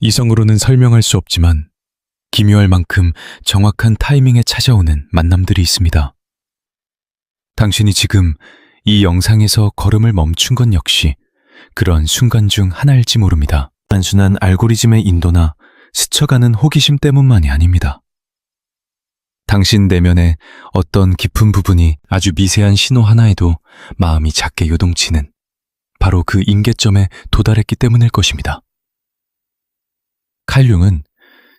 이성으로는 설명할 수 없지만 기묘할 만큼 정확한 타이밍에 찾아오는 만남들이 있습니다. 당신이 지금 이 영상에서 걸음을 멈춘 건 역시 그런 순간 중 하나일지 모릅니다. 단순한 알고리즘의 인도나 스쳐가는 호기심 때문만이 아닙니다. 당신 내면의 어떤 깊은 부분이 아주 미세한 신호 하나에도 마음이 작게 요동치는 바로 그 임계점에 도달했기 때문일 것입니다. 칼 융은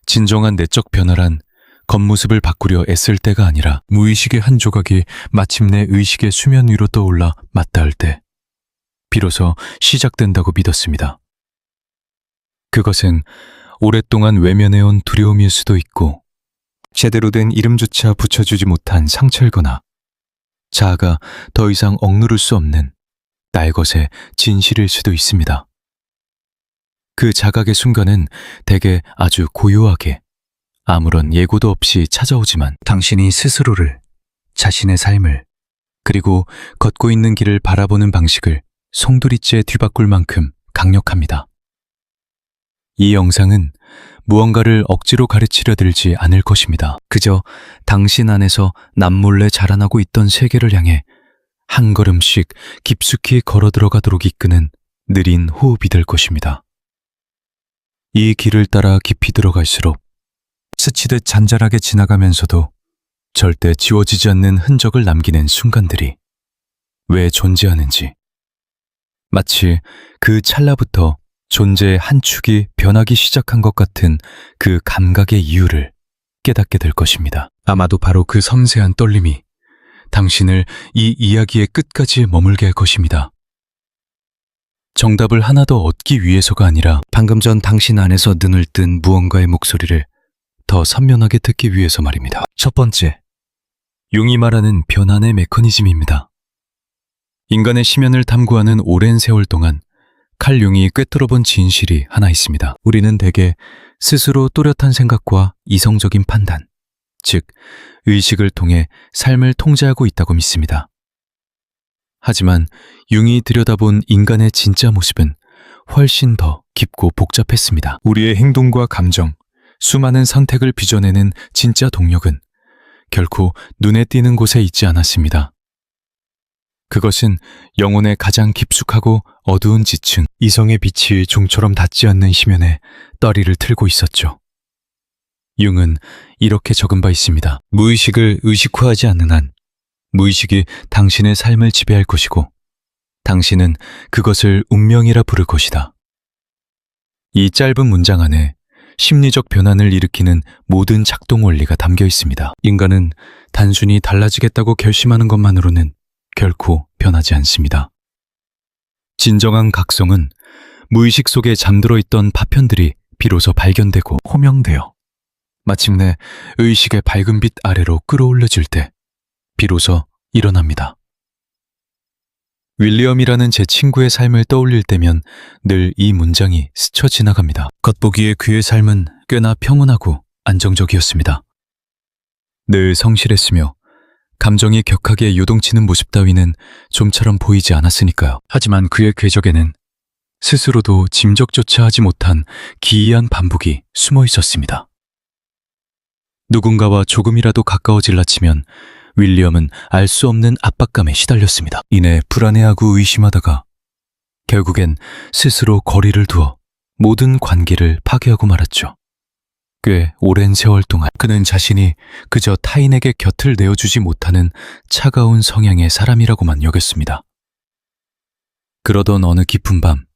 진정한 내적 변화란 겉모습을 바꾸려 애쓸 때가 아니라 무의식의 한 조각이 마침내 의식의 수면 위로 떠올라 맞닿을 때 비로소 시작된다고 믿었습니다. 그것은 오랫동안 외면해온 두려움일 수도 있고 제대로 된 이름조차 붙여주지 못한 상처이거나 자아가 더 이상 억누를 수 없는 나의 것의 진실일 수도 있습니다. 그 자각의 순간은 대개 아주 고요하게 아무런 예고도 없이 찾아오지만 당신이 스스로를, 자신의 삶을, 그리고 걷고 있는 길을 바라보는 방식을 송두리째 뒤바꿀 만큼 강력합니다. 이 영상은 무언가를 억지로 가르치려 들지 않을 것입니다. 그저 당신 안에서 남몰래 자라나고 있던 세계를 향해 한 걸음씩 깊숙이 걸어 들어가도록 이끄는 느린 호흡이 될 것입니다. 이 길을 따라 깊이 들어갈수록 스치듯 잔잔하게 지나가면서도 절대 지워지지 않는 흔적을 남기는 순간들이 왜 존재하는지, 마치 그 찰나부터 존재의 한 축이 변하기 시작한 것 같은 그 감각의 이유를 깨닫게 될 것입니다. 아마도 바로 그 섬세한 떨림이 당신을 이 이야기의 끝까지 머물게 할 것입니다. 정답을 하나 더 얻기 위해서가 아니라 방금 전 당신 안에서 눈을 뜬 무언가의 목소리를 더 선명하게 듣기 위해서 말입니다. 첫 번째, 융이 말하는 변환의 메커니즘입니다. 인간의 심연을 탐구하는 오랜 세월 동안 칼 융이 꿰뚫어본 진실이 하나 있습니다. 우리는 대개 스스로 또렷한 생각과 이성적인 판단, 즉 의식을 통해 삶을 통제하고 있다고 믿습니다. 하지만 융이 들여다본 인간의 진짜 모습은 훨씬 더 깊고 복잡했습니다. 우리의 행동과 감정, 수많은 선택을 빚어내는 진짜 동력은 결코 눈에 띄는 곳에 있지 않았습니다. 그것은 영혼의 가장 깊숙하고 어두운 지층, 이성의 빛이 종처럼 닿지 않는 심연에 떠리를 틀고 있었죠. 융은 이렇게 적은 바 있습니다. 무의식을 의식화하지 않는 한 무의식이 당신의 삶을 지배할 것이고 당신은 그것을 운명이라 부를 것이다. 이 짧은 문장 안에 심리적 변환을 일으키는 모든 작동 원리가 담겨 있습니다. 인간은 단순히 달라지겠다고 결심하는 것만으로는 결코 변하지 않습니다. 진정한 각성은 무의식 속에 잠들어 있던 파편들이 비로소 발견되고 호명되어 마침내 의식의 밝은 빛 아래로 끌어올려질 때 비로소 일어납니다. 윌리엄이라는 제 친구의 삶을 떠올릴 때면 늘 이 문장이 스쳐 지나갑니다. 겉보기에 그의 삶은 꽤나 평온하고 안정적이었습니다. 늘 성실했으며 감정이 격하게 요동치는 모습 따위는 좀처럼 보이지 않았으니까요. 하지만 그의 궤적에는 스스로도 짐작조차 하지 못한 기이한 반복이 숨어 있었습니다. 누군가와 조금이라도 가까워질라 치면 윌리엄은 알 수 없는 압박감에 시달렸습니다. 이내 불안해하고 의심하다가 결국엔 스스로 거리를 두어 모든 관계를 파괴하고 말았죠. 꽤 오랜 세월 동안 그는 자신이 그저 타인에게 곁을 내어주지 못하는 차가운 성향의 사람이라고만 여겼습니다. 그러던 어느 깊은 밤,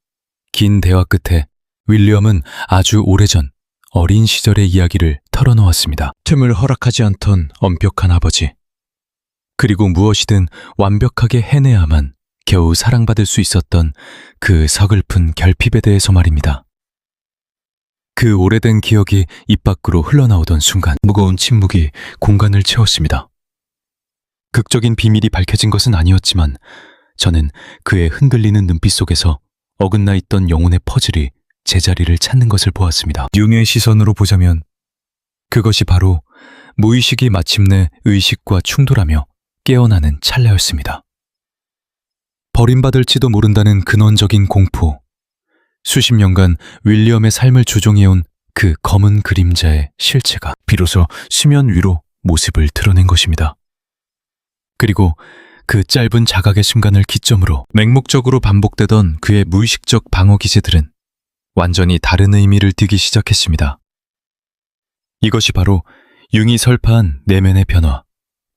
긴 대화 끝에 윌리엄은 아주 오래전 어린 시절의 이야기를 털어놓았습니다. 틈을 허락하지 않던 엄격한 아버지, 그리고 무엇이든 완벽하게 해내야만 겨우 사랑받을 수 있었던 그 서글픈 결핍에 대해서 말입니다. 그 오래된 기억이 입 밖으로 흘러나오던 순간 무거운 침묵이 공간을 채웠습니다. 극적인 비밀이 밝혀진 것은 아니었지만 저는 그의 흔들리는 눈빛 속에서 어긋나 있던 영혼의 퍼즐이 제자리를 찾는 것을 보았습니다. 융의 시선으로 보자면 그것이 바로 무의식이 마침내 의식과 충돌하며 깨어나는 찰나였습니다. 버림받을지도 모른다는 근원적인 공포, 수십 년간 윌리엄의 삶을 조종해온 그 검은 그림자의 실체가 비로소 수면 위로 모습을 드러낸 것입니다. 그리고 그 짧은 자각의 순간을 기점으로 맹목적으로 반복되던 그의 무의식적 방어 기제들은 완전히 다른 의미를 띠기 시작했습니다. 이것이 바로 융이 설파한 내면의 변화,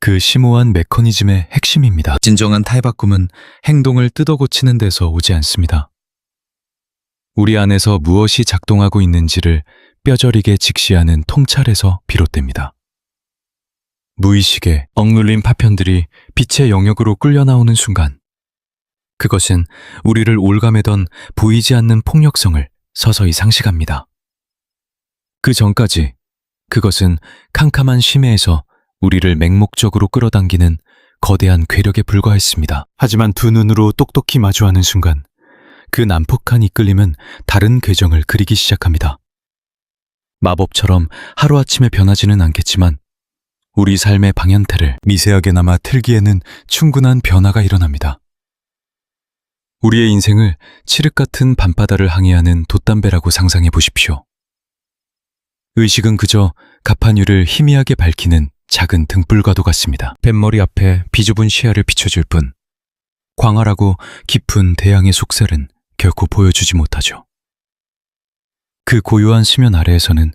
그 심오한 메커니즘의 핵심입니다. 진정한 탈바꿈은 행동을 뜯어고치는 데서 오지 않습니다. 우리 안에서 무엇이 작동하고 있는지를 뼈저리게 직시하는 통찰에서 비롯됩니다. 무의식에 억눌린 파편들이 빛의 영역으로 끌려나오는 순간, 그것은 우리를 올가매던 보이지 않는 폭력성을 서서히 상실합니다. 그 전까지 그것은 캄캄한 심해에서 우리를 맹목적으로 끌어당기는 거대한 괴력에 불과했습니다. 하지만 두 눈으로 똑똑히 마주하는 순간, 그 난폭한 이끌림은 다른 궤정을 그리기 시작합니다. 마법처럼 하루아침에 변하지는 않겠지만 우리 삶의 방향태를 미세하게나마 틀기에는 충분한 변화가 일어납니다. 우리의 인생을 칠흑 같은 밤바다를 항해하는 돛담배라고 상상해 보십시오. 의식은 그저 가판위를 희미하게 밝히는 작은 등불과도 같습니다. 뱃머리 앞에 비좁은 시야를 비춰줄 뿐 광활하고 깊은 대양의 속살은 결코 보여주지 못하죠. 그 고요한 수면 아래에서는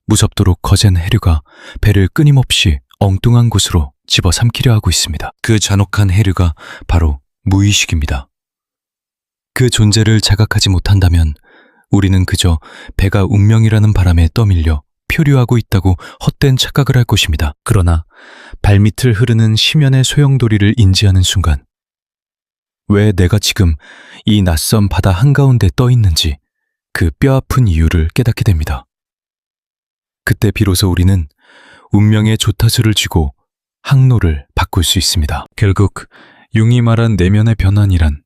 무섭도록 거센 해류가 배를 끊임없이 엉뚱한 곳으로 집어삼키려 하고 있습니다. 그 잔혹한 해류가 바로 무의식입니다. 그 존재를 자각하지 못한다면 우리는 그저 배가 운명이라는 바람에 떠밀려 표류하고 있다고 헛된 착각을 할 것입니다. 그러나 발밑을 흐르는 심연의 소용돌이를 인지하는 순간, 왜 내가 지금 이 낯선 바다 한가운데 떠 있는지 그 뼈아픈 이유를 깨닫게 됩니다. 그때 비로소 우리는 운명의 조타수를 쥐고 항로를 바꿀 수 있습니다. 결국 융이 말한 내면의 변환이란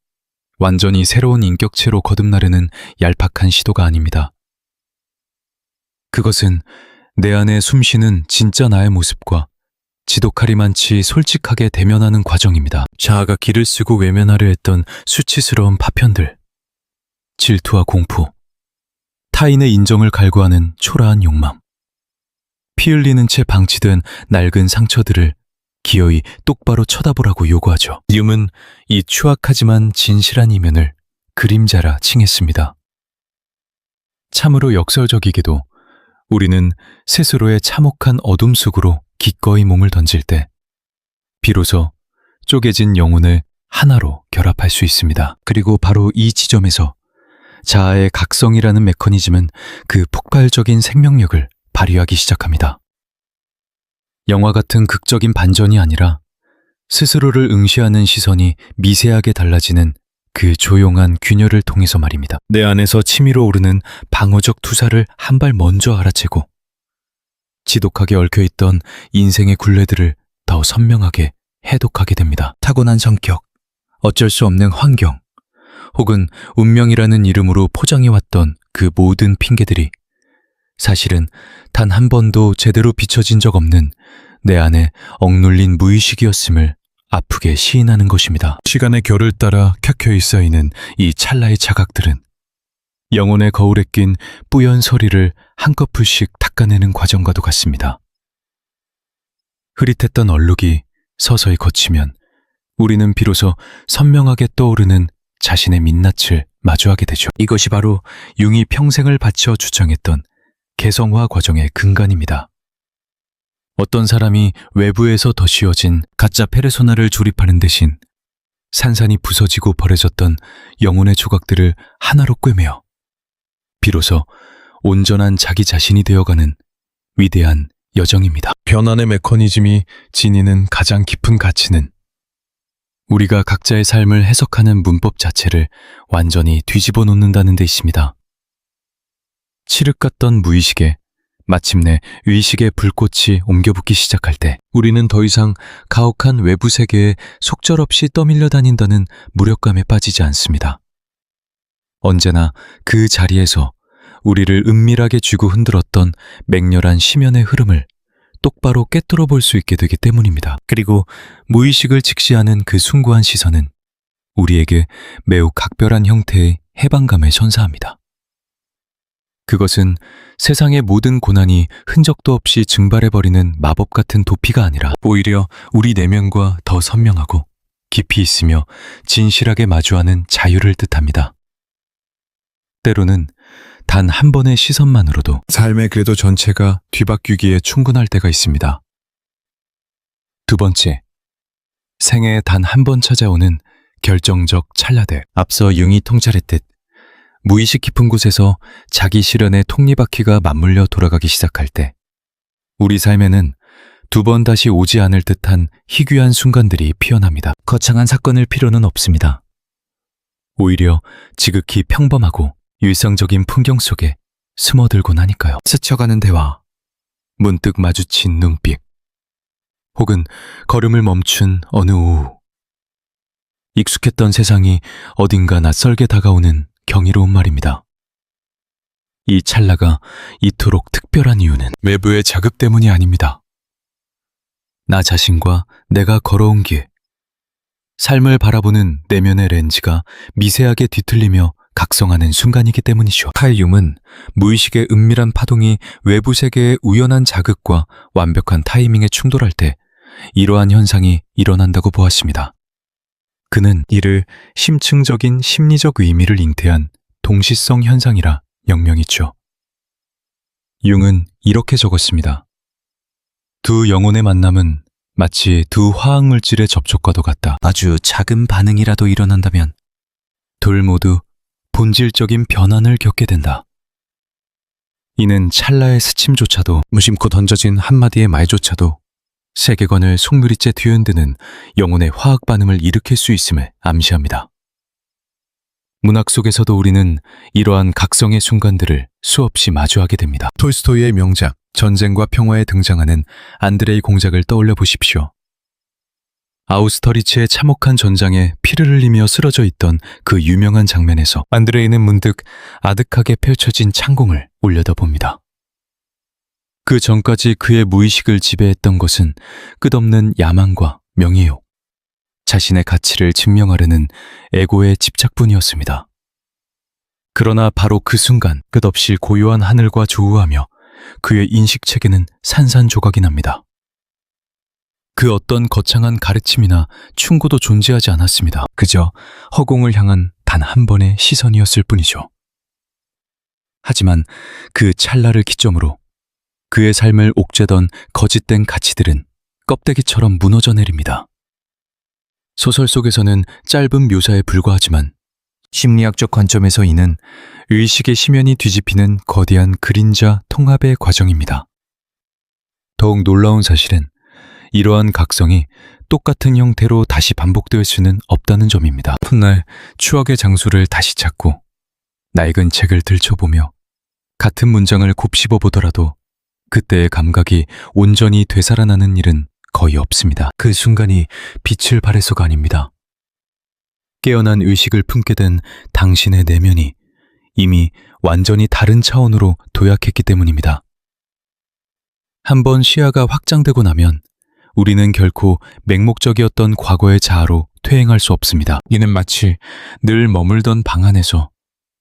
완전히 새로운 인격체로 거듭나려는 얄팍한 시도가 아닙니다. 그것은 내 안에 숨쉬는 진짜 나의 모습과 지독하리만치 솔직하게 대면하는 과정입니다. 자아가 길을 쓰고 외면하려 했던 수치스러운 파편들, 질투와 공포, 타인의 인정을 갈구하는 초라한 욕망, 피 흘리는 채 방치된 낡은 상처들을 기어이 똑바로 쳐다보라고 요구하죠. 띨은 이 추악하지만 진실한 이면을 그림자라 칭했습니다. 참으로 역설적이게도 우리는 스스로의 참혹한 어둠 속으로 기꺼이 몸을 던질 때 비로소 쪼개진 영혼을 하나로 결합할 수 있습니다. 그리고 바로 이 지점에서 자아의 각성이라는 메커니즘은 그 폭발적인 생명력을 발휘하기 시작합니다. 영화 같은 극적인 반전이 아니라 스스로를 응시하는 시선이 미세하게 달라지는 그 조용한 균열을 통해서 말입니다. 내 안에서 치밀어 오르는 방어적 투사를 한 발 먼저 알아채고 지독하게 얽혀있던 인생의 굴레들을 더 선명하게 해독하게 됩니다. 타고난 성격, 어쩔 수 없는 환경, 혹은 운명이라는 이름으로 포장해왔던 그 모든 핑계들이 사실은 단 한 번도 제대로 비춰진 적 없는 내 안에 억눌린 무의식이었음을 아프게 시인하는 것입니다. 시간의 결을 따라 켜켜이 쌓이는 이 찰나의 자각들은 영혼의 거울에 낀 뿌연 서리를 한꺼풀씩 닦아내는 과정과도 같습니다. 흐릿했던 얼룩이 서서히 걷히면 우리는 비로소 선명하게 떠오르는 자신의 민낯을 마주하게 되죠. 이것이 바로 융이 평생을 바쳐 주장했던 개성화 과정의 근간입니다. 어떤 사람이 외부에서 더 씌워진 가짜 페르소나를 조립하는 대신 산산이 부서지고 버려졌던 영혼의 조각들을 하나로 꿰매어 비로소 온전한 자기 자신이 되어가는 위대한 여정입니다. 변환의 메커니즘이 지니는 가장 깊은 가치는 우리가 각자의 삶을 해석하는 문법 자체를 완전히 뒤집어 놓는다는 데 있습니다. 칠흑 같던 무의식에 마침내 의식의 불꽃이 옮겨붙기 시작할 때 우리는 더 이상 가혹한 외부 세계에 속절없이 떠밀려 다닌다는 무력감에 빠지지 않습니다. 언제나 그 자리에서 우리를 은밀하게 쥐고 흔들었던 맹렬한 심연의 흐름을 똑바로 꿰뚫어 볼 수 있게 되기 때문입니다. 그리고 무의식을 직시하는 그 숭고한 시선은 우리에게 매우 각별한 형태의 해방감을 선사합니다. 그것은 세상의 모든 고난이 흔적도 없이 증발해버리는 마법 같은 도피가 아니라 오히려 우리 내면과 더 선명하고 깊이 있으며 진실하게 마주하는 자유를 뜻합니다. 때로는 단 한 번의 시선만으로도 삶의 궤도 전체가 뒤바뀌기에 충분할 때가 있습니다. 두 번째, 생애에 단 한 번 찾아오는 결정적 찰나들. 앞서 융이 통찰했듯 무의식 깊은 곳에서 자기 실현의 톱니바퀴가 맞물려 돌아가기 시작할 때 우리 삶에는 두 번 다시 오지 않을 듯한 희귀한 순간들이 피어납니다. 거창한 사건일 필요는 없습니다. 오히려 지극히 평범하고 일상적인 풍경 속에 스며들곤 하니까요. 스쳐가는 대화, 문득 마주친 눈빛, 혹은 걸음을 멈춘 어느 오후. 익숙했던 세상이 어딘가 낯설게 다가오는 경이로운 말입니다. 이 찰나가 이토록 특별한 이유는 외부의 자극 때문이 아닙니다. 나 자신과 내가 걸어온 길, 삶을 바라보는 내면의 렌즈가 미세하게 뒤틀리며 각성하는 순간이기 때문이죠. 칼 융은 무의식의 은밀한 파동이 외부 세계의 우연한 자극과 완벽한 타이밍에 충돌할 때 이러한 현상이 일어난다고 보았습니다. 그는 이를 심층적인 심리적 의미를 잉태한 동시성 현상이라 영명했죠. 융은 이렇게 적었습니다. 두 영혼의 만남은 마치 두 화학물질의 접촉과도 같다. 아주 작은 반응이라도 일어난다면 둘 모두 본질적인 변환을 겪게 된다. 이는 찰나의 스침조차도, 무심코 던져진 한마디의 말조차도 세계관을 속물이째 뒤흔드는 영혼의 화학 반응을 일으킬 수 있음을 암시합니다. 문학 속에서도 우리는 이러한 각성의 순간들을 수없이 마주하게 됩니다. 톨스토이의 명작 전쟁과 평화에 등장하는 안드레이 공작을 떠올려 보십시오. 아우스터리츠의 참혹한 전장에 피를 흘리며 쓰러져 있던 그 유명한 장면에서 안드레이는 문득 아득하게 펼쳐진 창공을 올려다봅니다. 그 전까지 그의 무의식을 지배했던 것은 끝없는 야망과 명예욕, 자신의 가치를 증명하려는 에고의 집착뿐이었습니다. 그러나 바로 그 순간 끝없이 고요한 하늘과 조우하며 그의 인식체계는 산산조각이 납니다. 그 어떤 거창한 가르침이나 충고도 존재하지 않았습니다. 그저 허공을 향한 단 한 번의 시선이었을 뿐이죠. 하지만 그 찰나를 기점으로 그의 삶을 옥죄던 거짓된 가치들은 껍데기처럼 무너져 내립니다. 소설 속에서는 짧은 묘사에 불과하지만 심리학적 관점에서 이는 의식의 심연이 뒤집히는 거대한 그림자 통합의 과정입니다. 더욱 놀라운 사실은 이러한 각성이 똑같은 형태로 다시 반복될 수는 없다는 점입니다. 훗날 추억의 장소를 다시 찾고 낡은 책을 들춰보며 같은 문장을 곱씹어 보더라도 그때의 감각이 온전히 되살아나는 일은 거의 없습니다. 그 순간이 빛을 발해서가 아닙니다. 깨어난 의식을 품게 된 당신의 내면이 이미 완전히 다른 차원으로 도약했기 때문입니다. 한번 시야가 확장되고 나면 우리는 결코 맹목적이었던 과거의 자아로 퇴행할 수 없습니다. 이는 마치 늘 머물던 방 안에서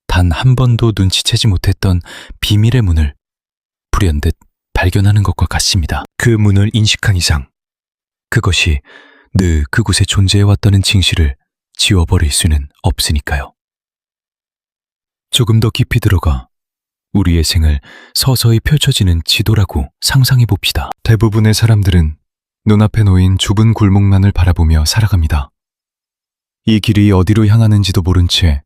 단 한 번도 눈치채지 못했던 비밀의 문을 불현듯 발견하는 것과 같습니다. 그 문을 인식한 이상 그것이 늘 그곳에 존재해왔다는 진실을 지워버릴 수는 없으니까요. 조금 더 깊이 들어가 우리의 생을 서서히 펼쳐지는 지도라고 상상해 봅시다. 대부분의 사람들은 눈앞에 놓인 좁은 골목만을 바라보며 살아갑니다. 이 길이 어디로 향하는지도 모른 채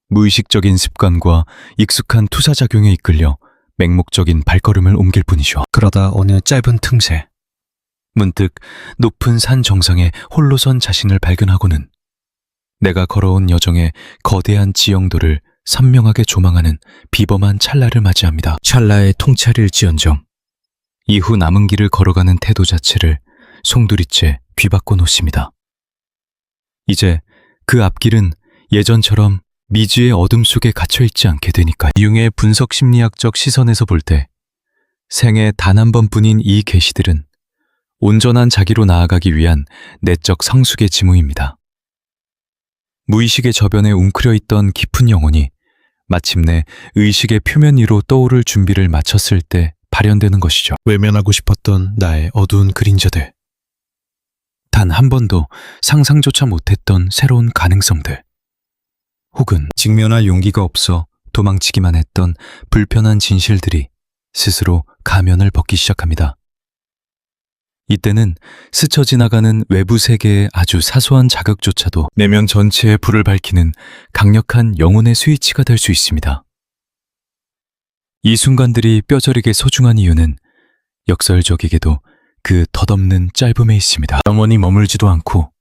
무의식적인 습관과 익숙한 투사작용에 이끌려 맹목적인 발걸음을 옮길 뿐이죠. 그러다 어느 짧은 틈새 문득 높은 산 정상에 홀로 선 자신을 발견하고는 내가 걸어온 여정의 거대한 지형도를 선명하게 조망하는 비범한 찰나를 맞이합니다. 찰나의 통찰일지언정 이후 남은 길을 걸어가는 태도 자체를 송두리째 뒤바꿔 놓습니다. 이제 그 앞길은 예전처럼 미지의 어둠 속에 갇혀있지 않게 되니까 융의 분석 심리학적 시선에서 볼 때 생애 단 한 번뿐인 이 계시들은 온전한 자기로 나아가기 위한 내적 성숙의 지무입니다. 무의식의 저변에 웅크려 있던 깊은 영혼이 마침내 의식의 표면 위로 떠오를 준비를 마쳤을 때 발현되는 것이죠. 외면하고 싶었던 나의 어두운 그림자들. 단 한 번도 상상조차 못했던 새로운 가능성들. 혹은 직면할 용기가 없어 도망치기만 했던 불편한 진실들이 스스로 가면을 벗기 시작합니다. 이때는 스쳐 지나가는 외부 세계의 아주 사소한 자극조차도 내면 전체에 불을 밝히는 강력한 영혼의 스위치가 될 수 있습니다. 이 순간들이 뼈저리게 소중한 이유는 역설적이게도 그 덧없는 짧음에 있습니다. 영원히 머물지도 않고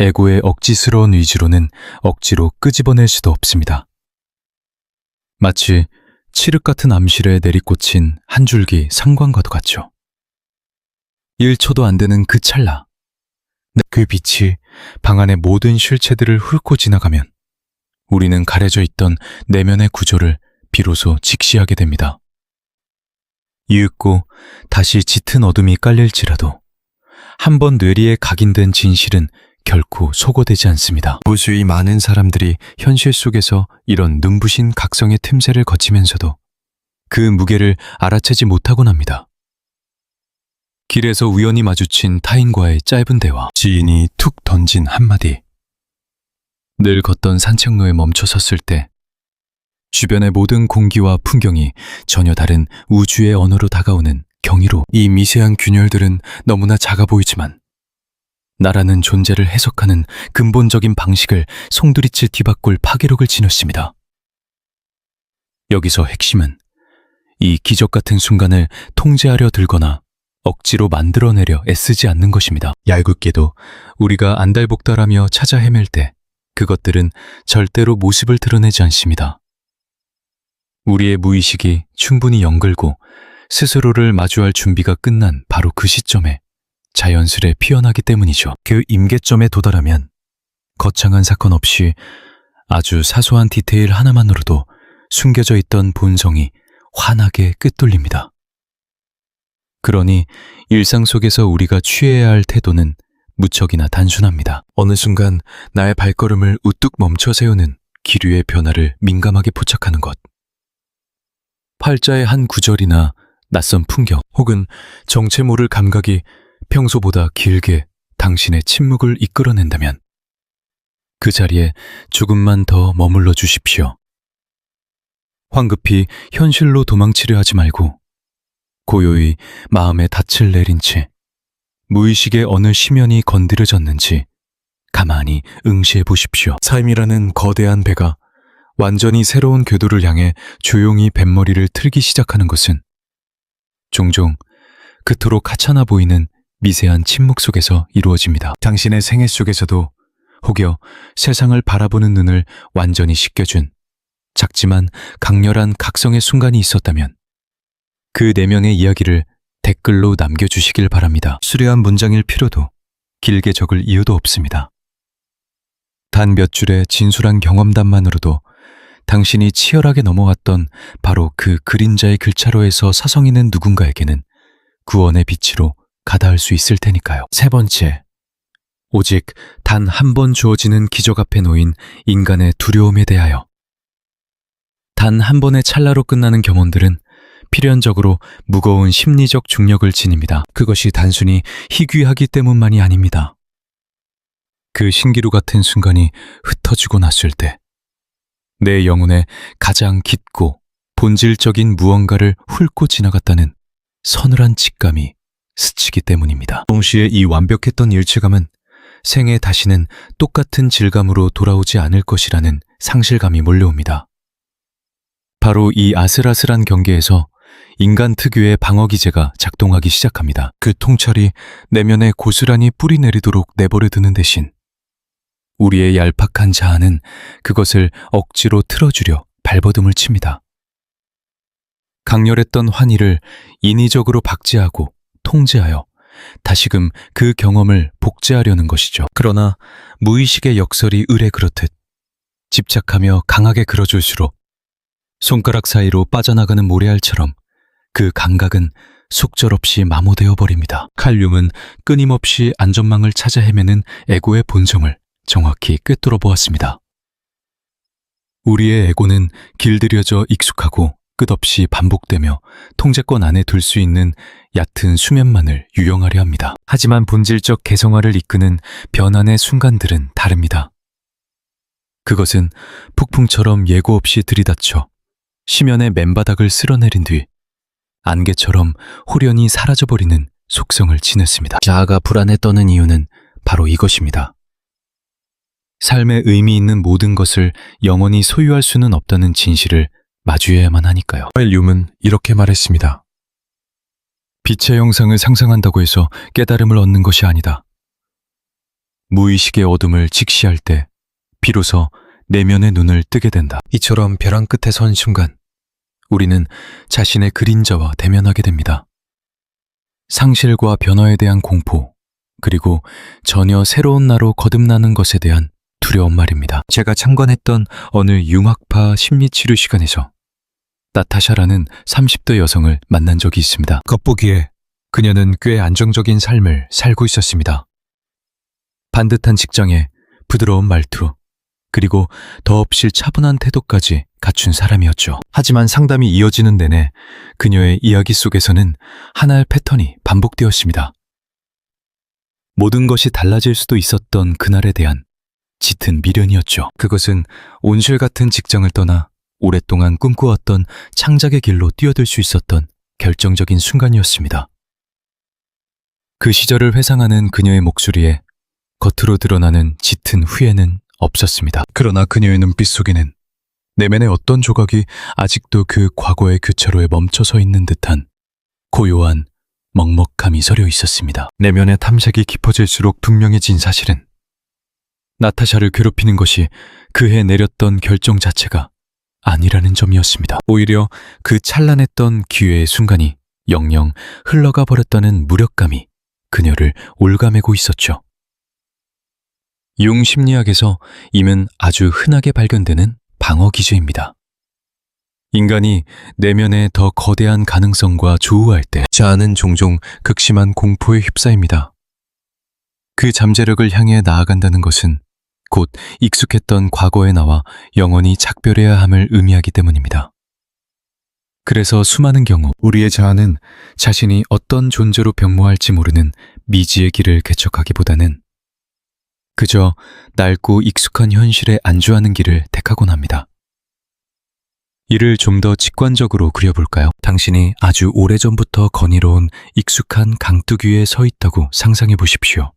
에고의 억지스러운 의지로는 억지로 끄집어낼 수도 없습니다. 마치 칠흑 같은 암실에 내리꽂힌 한 줄기 상관과도 같죠. 1초도 안 되는 그 찰나, 그 빛이 방 안의 모든 실체들을 훑고 지나가면 우리는 가려져 있던 내면의 구조를 비로소 직시하게 됩니다. 이윽고 다시 짙은 어둠이 깔릴지라도 한 번 뇌리에 각인된 진실은 결코 소거되지 않습니다. 무수히 많은 사람들이 현실 속에서 이런 눈부신 각성의 틈새를 거치면서도 그 무게를 알아채지 못하곤 합니다. 길에서 우연히 마주친 타인과의 짧은 대화, 지인이 툭 던진 한마디, 늘 걷던 산책로에 멈춰 섰을 때 주변의 모든 공기와 풍경이 전혀 다른 우주의 언어로 다가오는 경이로, 이 미세한 균열들은 너무나 작아 보이지만 나라는 존재를 해석하는 근본적인 방식을 송두리째 뒤바꿀 파괴력을 지녔습니다. 여기서 핵심은 이 기적 같은 순간을 통제하려 들거나 억지로 만들어내려 애쓰지 않는 것입니다. 얄궂게도 우리가 안달복달하며 찾아 헤맬 때 그것들은 절대로 모습을 드러내지 않습니다. 우리의 무의식이 충분히 연글고 스스로를 마주할 준비가 끝난 바로 그 시점에 자연스레 피어나기 때문이죠. 그 임계점에 도달하면 거창한 사건 없이 아주 사소한 디테일 하나만으로도 숨겨져 있던 본성이 환하게 끄뚫립니다. 그러니 일상 속에서 우리가 취해야 할 태도는 무척이나 단순합니다. 어느 순간 나의 발걸음을 우뚝 멈춰 세우는 기류의 변화를 민감하게 포착하는 것. 팔자의 한 구절이나 낯선 풍경 혹은 정체 모를 감각이 평소보다 길게 당신의 침묵을 이끌어낸다면 그 자리에 조금만 더 머물러 주십시오. 황급히 현실로 도망치려 하지 말고 고요히 마음에 닻을 내린 채 무의식의 어느 심연이 건드려졌는지 가만히 응시해 보십시오. 삶이라는 거대한 배가 완전히 새로운 궤도를 향해 조용히 뱃머리를 틀기 시작하는 것은 종종 그토록 하찮아 보이는 미세한 침묵 속에서 이루어집니다. 당신의 생애 속에서도 혹여 세상을 바라보는 눈을 완전히 씻겨준 작지만 강렬한 각성의 순간이 있었다면 그 내면의 이야기를 댓글로 남겨주시길 바랍니다. 수려한 문장일 필요도 길게 적을 이유도 없습니다. 단 몇 줄의 진솔한 경험담만으로도 당신이 치열하게 넘어왔던 바로 그 그림자의 글자로에서 사성이는 누군가에게는 구원의 빛으로 가닿을 수 있을 테니까요. 세 번째, 오직 단 한 번 주어지는 기적 앞에 놓인 인간의 두려움에 대하여. 단 한 번의 찰나로 끝나는 경험들은 필연적으로 무거운 심리적 중력을 지닙니다. 그것이 단순히 희귀하기 때문만이 아닙니다. 그 신기루 같은 순간이 흩어지고 났을 때 내 영혼에 가장 깊고 본질적인 무언가를 훑고 지나갔다는 서늘한 직감이 스치기 때문입니다. 동시에 이 완벽했던 일체감은 생에 다시는 똑같은 질감으로 돌아오지 않을 것이라는 상실감이 몰려옵니다. 바로 이 아슬아슬한 경계에서 인간 특유의 방어 기제가 작동하기 시작합니다. 그 통찰이 내면에 고스란히 뿌리 내리도록 내버려 두는 대신 우리의 얄팍한 자아는 그것을 억지로 틀어주려 발버둥을 칩니다. 강렬했던 환희를 인위적으로 박제하고 통제하여 다시금 그 경험을 복제하려는 것이죠. 그러나 무의식의 역설이 을에 그렇듯 집착하며 강하게 그려줄수록 손가락 사이로 빠져나가는 모래알처럼 그 감각은 속절없이 마모되어 버립니다. 칼륨은 끊임없이 안전망을 찾아 헤매는 에고의 본성을 정확히 꿰뚫어 보았습니다. 우리의 에고는 길들여져 익숙하고 끝없이 반복되며 통제권 안에 둘 수 있는 얕은 수면만을 유용하려 합니다. 하지만 본질적 개성화를 이끄는 변환의 순간들은 다릅니다. 그것은 폭풍처럼 예고 없이 들이닥쳐 심연의 맨바닥을 쓸어내린 뒤 안개처럼 홀연히 사라져버리는 속성을 지녔습니다. 자아가 불안에 떠는 이유는 바로 이것입니다. 삶에 의미 있는 모든 것을 영원히 소유할 수는 없다는 진실을 마주해야만 하니까요. 윰은 이렇게 말했습니다. 빛의 형상을 상상한다고 해서 깨달음을 얻는 것이 아니다. 무의식의 어둠을 직시할 때 비로소 내면의 눈을 뜨게 된다. 이처럼 벼랑 끝에 선 순간 우리는 자신의 그림자와 대면하게 됩니다. 상실과 변화에 대한 공포, 그리고 전혀 새로운 나로 거듭나는 것에 대한 두려움 말입니다. 제가 참관했던 어느 융합파 심리치료 시간에서 나타샤라는 30대 여성을 만난 적이 있습니다. 겉보기에 그녀는 꽤 안정적인 삶을 살고 있었습니다. 반듯한 직장에 부드러운 말투, 그리고 더없이 차분한 태도까지 갖춘 사람이었죠. 하지만 상담이 이어지는 내내 그녀의 이야기 속에서는 하나의 패턴이 반복되었습니다. 모든 것이 달라질 수도 있었던 그날에 대한 짙은 미련이었죠. 그것은 온실 같은 직장을 떠나 오랫동안 꿈꾸었던 창작의 길로 뛰어들 수 있었던 결정적인 순간이었습니다. 그 시절을 회상하는 그녀의 목소리에 겉으로 드러나는 짙은 후회는 없었습니다. 그러나 그녀의 눈빛 속에는 내면의 어떤 조각이 아직도 그 과거의 교차로에 멈춰서 있는 듯한 고요한 먹먹함이 서려 있었습니다. 내면의 탐색이 깊어질수록 분명해진 사실은 나타샤를 괴롭히는 것이 그해 내렸던 결정 자체가 아니라는 점이었습니다. 오히려 그 찬란했던 기회의 순간이 영영 흘러가 버렸다는 무력감이 그녀를 올가매고 있었죠. 융 심리학에서 임은 아주 흔하게 발견되는 방어 기제입니다. 인간이 내면의 더 거대한 가능성과 조우할 때 자아는 종종 극심한 공포에 휩싸입니다. 그 잠재력을 향해 나아간다는 것은 곧 익숙했던 과거의 나와 영원히 작별해야 함을 의미하기 때문입니다. 그래서 수많은 경우 우리의 자아는 자신이 어떤 존재로 변모할지 모르는 미지의 길을 개척하기보다는 그저 낡고 익숙한 현실에 안주하는 길을 택하곤 합니다. 이를 좀 더 직관적으로 그려볼까요? 당신이 아주 오래전부터 거닐어온 익숙한 강둑 위에 서 있다고 상상해 보십시오.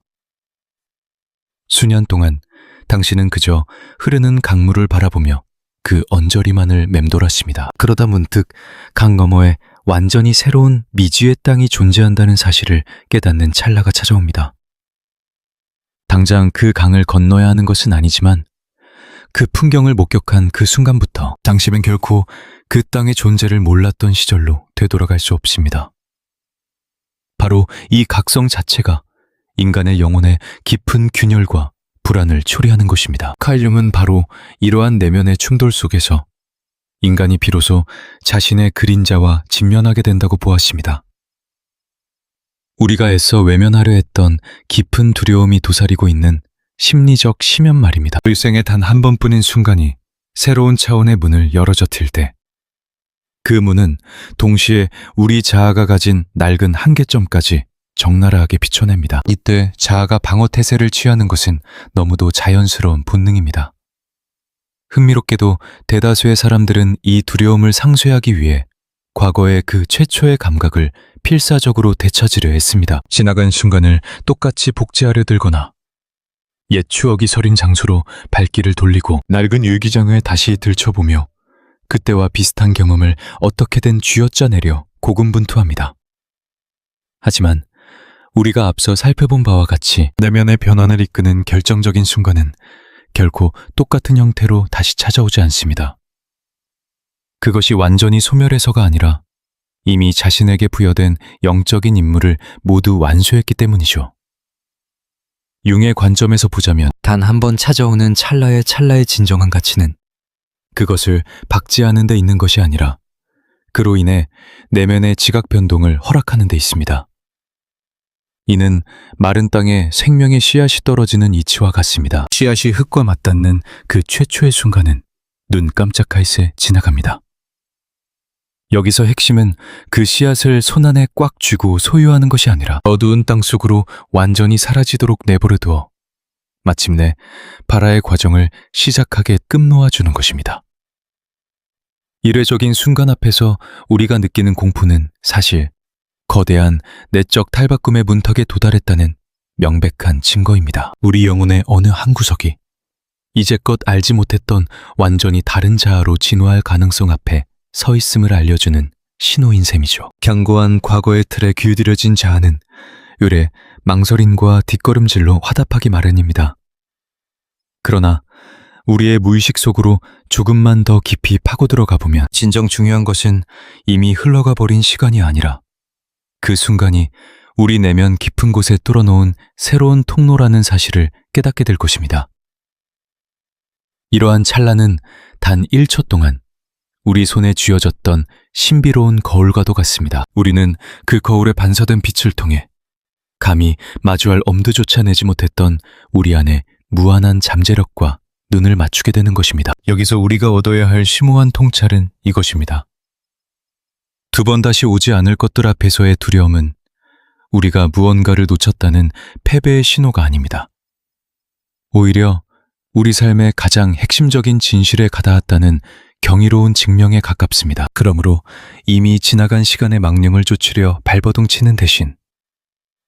수년 동안 당신은 그저 흐르는 강물을 바라보며 그 언저리만을 맴돌았습니다. 그러다 문득 강 너머에 완전히 새로운 미지의 땅이 존재한다는 사실을 깨닫는 찰나가 찾아옵니다. 당장 그 강을 건너야 하는 것은 아니지만 그 풍경을 목격한 그 순간부터 당신은 결코 그 땅의 존재를 몰랐던 시절로 되돌아갈 수 없습니다. 바로 이 각성 자체가 인간의 영혼의 깊은 균열과 불안을 초래하는 것입니다. 칼 융은 바로 이러한 내면의 충돌 속에서 인간이 비로소 자신의 그림자와 직면하게 된다고 보았습니다. 우리가 애써 외면하려 했던 깊은 두려움이 도사리고 있는 심리적 심연 말입니다. 일생에 단 한 번뿐인 순간이 새로운 차원의 문을 열어젖힐 때 그 문은 동시에 우리 자아가 가진 낡은 한계점까지 적나라하게 비춰냅니다. 이때 자아가 방어 태세를 취하는 것은 너무도 자연스러운 본능입니다. 흥미롭게도 대다수의 사람들은 이 두려움을 상쇄하기 위해 과거의 그 최초의 감각을 필사적으로 되찾으려 했습니다. 지나간 순간을 똑같이 복제하려 들거나 옛 추억이 서린 장소로 발길을 돌리고 낡은 일기장을 다시 들춰보며 그때와 비슷한 경험을 어떻게든 쥐어짜내려 고군분투합니다. 하지만 우리가 앞서 살펴본 바와 같이 내면의 변환을 이끄는 결정적인 순간은 결코 똑같은 형태로 다시 찾아오지 않습니다. 그것이 완전히 소멸해서가 아니라 이미 자신에게 부여된 영적인 임무를 모두 완수했기 때문이죠. 융의 관점에서 보자면 단 한 번 찾아오는 찰나의 진정한 가치는 그것을 박제하는 데 있는 것이 아니라 그로 인해 내면의 지각 변동을 허락하는 데 있습니다. 이는 마른 땅에 생명의 씨앗이 떨어지는 이치와 같습니다. 씨앗이 흙과 맞닿는 그 최초의 순간은 눈 깜짝할 새 지나갑니다. 여기서 핵심은 그 씨앗을 손안에 꽉 쥐고 소유하는 것이 아니라 어두운 땅 속으로 완전히 사라지도록 내버려두어 마침내 발화의 과정을 시작하게 끝놓아주는 것입니다. 이례적인 순간 앞에서 우리가 느끼는 공포는 사실 거대한 내적 탈바꿈의 문턱에 도달했다는 명백한 증거입니다. 우리 영혼의 어느 한 구석이 이제껏 알지 못했던 완전히 다른 자아로 진화할 가능성 앞에 서 있음을 알려주는 신호인 셈이죠. 견고한 과거의 틀에 길들여진 자아는 의례 망설임과 뒷걸음질로 화답하기 마련입니다. 그러나 우리의 무의식 속으로 조금만 더 깊이 파고들어가 보면 진정 중요한 것은 이미 흘러가 버린 시간이 아니라 그 순간이 우리 내면 깊은 곳에 뚫어놓은 새로운 통로라는 사실을 깨닫게 될 것입니다. 이러한 찰나는 단 1초 동안 우리 손에 쥐어졌던 신비로운 거울과도 같습니다. 우리는 그 거울에 반사된 빛을 통해 감히 마주할 엄두조차 내지 못했던 우리 안의 무한한 잠재력과 눈을 맞추게 되는 것입니다. 여기서 우리가 얻어야 할 심오한 통찰은 이것입니다. 두 번 다시 오지 않을 것들 앞에서의 두려움은 우리가 무언가를 놓쳤다는 패배의 신호가 아닙니다. 오히려 우리 삶의 가장 핵심적인 진실에 가닿았다는 경이로운 증명에 가깝습니다. 그러므로 이미 지나간 시간의 망령을 쫓으려 발버둥 치는 대신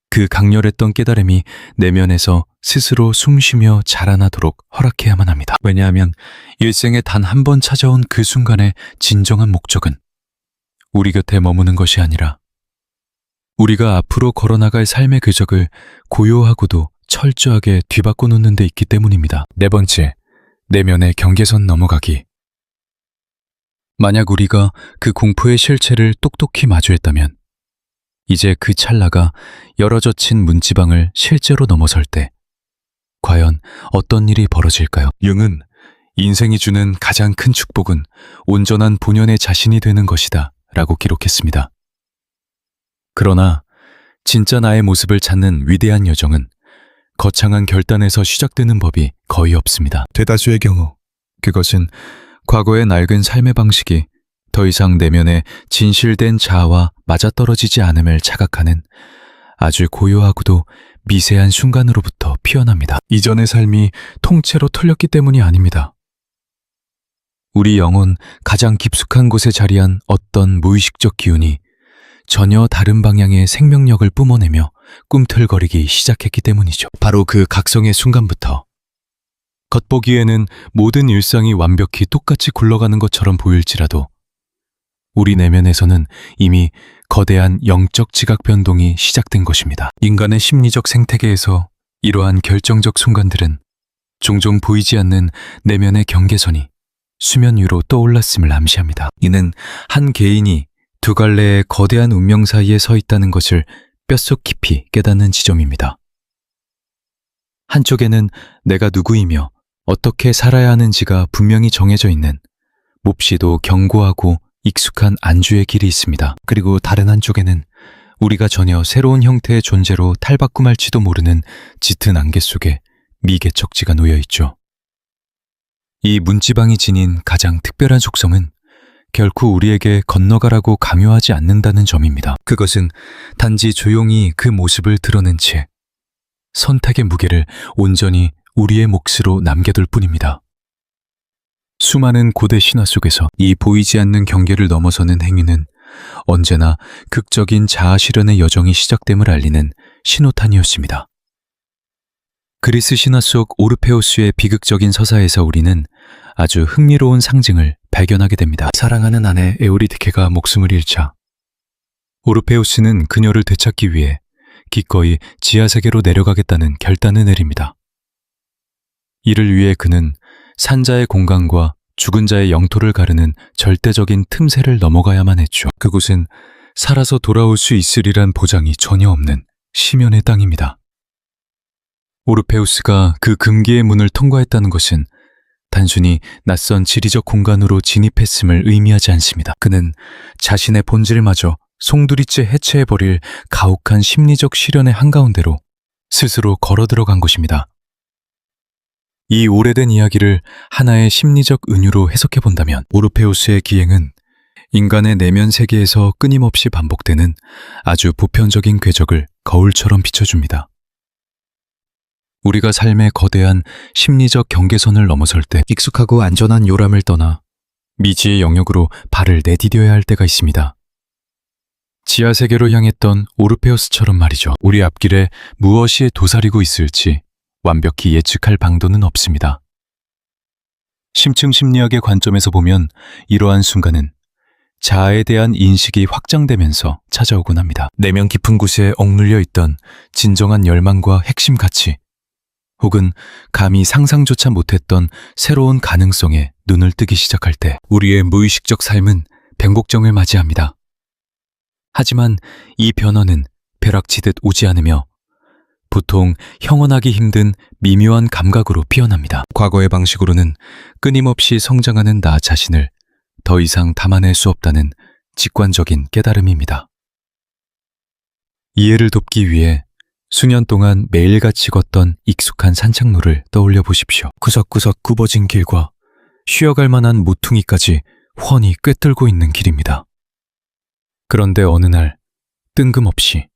그 강렬했던 깨달음이 내면에서 스스로 숨쉬며 자라나도록 허락해야만 합니다. 왜냐하면 일생에 단 한 번 찾아온 그 순간의 진정한 목적은 우리 곁에 머무는 것이 아니라 우리가 앞으로 걸어나갈 삶의 궤적을 고요하고도 철저하게 뒤바꿔 놓는 데 있기 때문입니다. 네 번째, 내면의 경계선 넘어가기. 만약 우리가 그 공포의 실체를 똑똑히 마주했다면 이제 그 찰나가 열어젖힌 문지방을 실제로 넘어설 때 과연 어떤 일이 벌어질까요? 융은 인생이 주는 가장 큰 축복은 온전한 본연의 자신이 되는 것이다 라고 기록했습니다. 그러나 진짜 나의 모습을 찾는 위대한 여정은 거창한 결단에서 시작되는 법이 거의 없습니다. 대다수의 경우 그것은 과거의 낡은 삶의 방식이 더 이상 내면의 진실된 자아와 맞아떨어지지 않음을 자각하는 아주 고요하고도 미세한 순간으로부터 피어납니다. 이전의 삶이 통째로 틀렸기 때문이 아닙니다. 우리 영혼 가장 깊숙한 곳에 자리한 어떤 무의식적 기운이 전혀 다른 방향의 생명력을 뿜어내며 꿈틀거리기 시작했기 때문이죠. 바로 그 각성의 순간부터 겉보기에는 모든 일상이 완벽히 똑같이 굴러가는 것처럼 보일지라도 우리 내면에서는 이미 거대한 영적 지각 변동이 시작된 것입니다. 인간의 심리적 생태계에서 이러한 결정적 순간들은 종종 보이지 않는 내면의 경계선이 수면 위로 떠올랐음을 암시합니다. 이는 한 개인이 두 갈래의 거대한 운명 사이에 서 있다는 것을 뼛속 깊이 깨닫는 지점입니다. 한쪽에는 내가 누구이며 어떻게 살아야 하는지가 분명히 정해져 있는 몹시도 견고하고 익숙한 안주의 길이 있습니다. 그리고 다른 한쪽에는 우리가 전혀 새로운 형태의 존재로 탈바꿈할지도 모르는 짙은 안개 속에 미개척지가 놓여 있죠. 이 문지방이 지닌 가장 특별한 속성은 결코 우리에게 건너가라고 강요하지 않는다는 점입니다. 그것은 단지 조용히 그 모습을 드러낸 채 선택의 무게를 온전히 우리의 몫으로 남겨둘 뿐입니다. 수많은 고대 신화 속에서 이 보이지 않는 경계를 넘어서는 행위는 언제나 극적인 자아 실현의 여정이 시작됨을 알리는 신호탄이었습니다. 그리스 신화 속 오르페우스의 비극적인 서사에서 우리는 아주 흥미로운 상징을 발견하게 됩니다. 사랑하는 아내 에우리디케가 목숨을 잃자 오르페우스는 그녀를 되찾기 위해 기꺼이 지하세계로 내려가겠다는 결단을 내립니다. 이를 위해 그는 산자의 공간과 죽은 자의 영토를 가르는 절대적인 틈새를 넘어가야만 했죠. 그곳은 살아서 돌아올 수 있으리란 보장이 전혀 없는 심연의 땅입니다. 오르페우스가 그 금기의 문을 통과했다는 것은 단순히 낯선 지리적 공간으로 진입했음을 의미하지 않습니다. 그는 자신의 본질마저 송두리째 해체해버릴 가혹한 심리적 시련의 한가운데로 스스로 걸어 들어간 것입니다. 이 오래된 이야기를 하나의 심리적 은유로 해석해 본다면 오르페우스의 기행은 인간의 내면 세계에서 끊임없이 반복되는 아주 보편적인 궤적을 거울처럼 비춰줍니다. 우리가 삶의 거대한 심리적 경계선을 넘어설 때 익숙하고 안전한 요람을 떠나 미지의 영역으로 발을 내디뎌야 할 때가 있습니다. 지하 세계로 향했던 오르페우스처럼 말이죠. 우리 앞길에 무엇이 도사리고 있을지 완벽히 예측할 방도는 없습니다. 심층 심리학의 관점에서 보면 이러한 순간은 자아에 대한 인식이 확장되면서 찾아오곤 합니다. 내면 깊은 곳에 억눌려 있던 진정한 열망과 핵심 가치, 혹은 감히 상상조차 못했던 새로운 가능성에 눈을 뜨기 시작할 때 우리의 무의식적 삶은 변곡점을 맞이합니다. 하지만 이 변화는 벼락치듯 오지 않으며 보통 형언하기 힘든 미묘한 감각으로 피어납니다. 과거의 방식으로는 끊임없이 성장하는 나 자신을 더 이상 담아낼 수 없다는 직관적인 깨달음입니다. 이해를 돕기 위해 수년 동안 매일같이 걷던 익숙한 산책로를 떠올려 보십시오. 구석구석 굽어진 길과 쉬어갈 만한 모퉁이까지 훤히 꿰뚫고 있는 길입니다. 그런데 어느 날 뜬금없이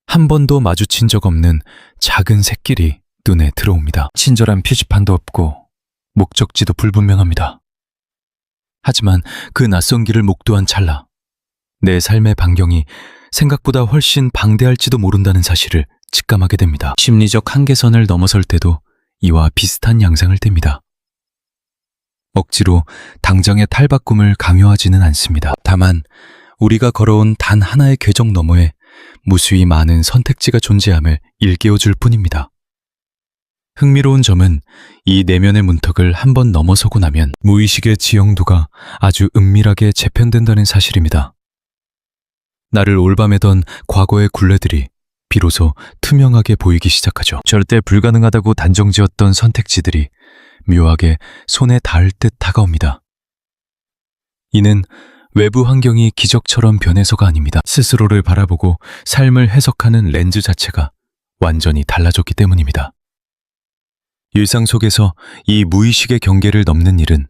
한 번도 마주친 적 없는 작은 샛길이 눈에 들어옵니다. 친절한 표지판도 없고 목적지도 불분명합니다. 하지만 그 낯선 길을 목도한 찰나 내 삶의 반경이 생각보다 훨씬 방대할지도 모른다는 사실을 직감하게 됩니다. 심리적 한계선을 넘어설 때도 이와 비슷한 양상을 띱니다. 억지로 당장의 탈바꿈을 강요하지는 않습니다. 다만 우리가 걸어온 단 하나의 궤적 너머에 무수히 많은 선택지가 존재함을 일깨워줄 뿐입니다. 흥미로운 점은 이 내면의 문턱을 한번 넘어서고 나면 무의식의 지형도가 아주 은밀하게 재편된다는 사실입니다. 나를 올밤매던 과거의 굴레들이 비로소 투명하게 보이기 시작하죠. 절대 불가능하다고 단정지었던 선택지들이 묘하게 손에 닿을 듯 다가옵니다. 이는 외부 환경이 기적처럼 변해서가 아닙니다. 스스로를 바라보고 삶을 해석하는 렌즈 자체가 완전히 달라졌기 때문입니다. 일상 속에서 이 무의식의 경계를 넘는 일은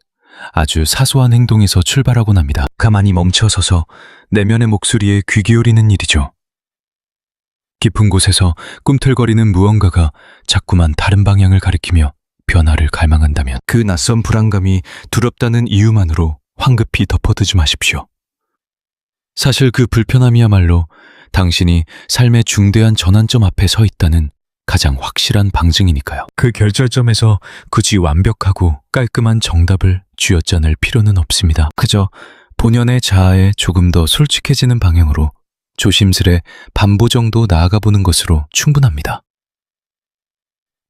아주 사소한 행동에서 출발하곤 합니다. 가만히 멈춰서서 내면의 목소리에 귀 기울이는 일이죠. 깊은 곳에서 꿈틀거리는 무언가가 자꾸만 다른 방향을 가리키며 변화를 갈망한다면 그 낯선 불안감이 두렵다는 이유만으로 황급히 덮어두지 마십시오. 사실 그 불편함이야말로 당신이 삶의 중대한 전환점 앞에 서 있다는 가장 확실한 방증이니까요. 그 결절점에서 굳이 완벽하고 깔끔한 정답을 쥐어짜낼 필요는 없습니다. 그저 본연의 자아에 조금 더 솔직해지는 방향으로 조심스레 반보 정도 나아가 보는 것으로 충분합니다.